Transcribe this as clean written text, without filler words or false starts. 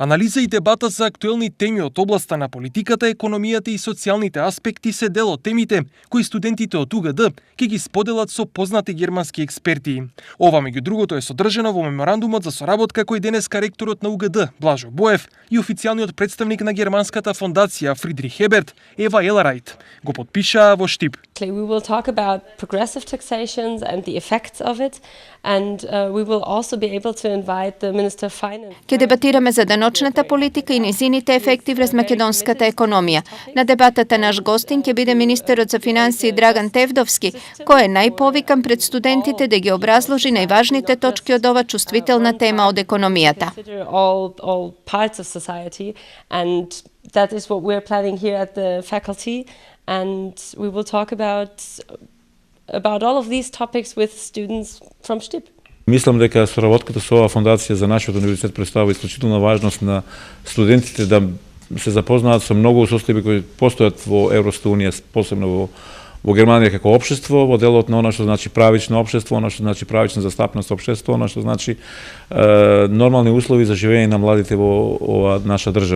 Анализа и дебата за актуелни теми од областа на политиката, економијата и социјалните аспекти се дел од темите кои студентите од УГД ќе ги споделат со познати германски експерти. Ова меѓу другото е содржано во меморандумот за соработка кој денеска ректорот на УГД Блажо Боев и официјалниот представник на германската фондација Фридрих Еберт Ева Еларајт го подпишаа во Штип. We will talk about progressive taxations and the effects of it, and we will also be able to invite the Minister of Finance. Ќе дебатираме за деночната политика и низините ефекти врз македонската економија. На дебатата наш гостин ќе биде министерот за финансии Драган Тевдовски, кој е најповикан пред студентите да ги образложи најважните точки од ова чувствителна тема од економијата. All parts of society, and that is what we're planning here at the faculty, and we will talk about all of these topics with students from Штип. Мислам дека соработката со оваа фондација за нашиот универзитет представува исклучителна важност на студентите да се запознаат со многу состојби кои постојат во Европската унија, посебно во Германија како општество, во делот на она што значи правично општество, она што значи правична застапеност општество, она што значи нормални услови за живење на младите во оваа наша држава.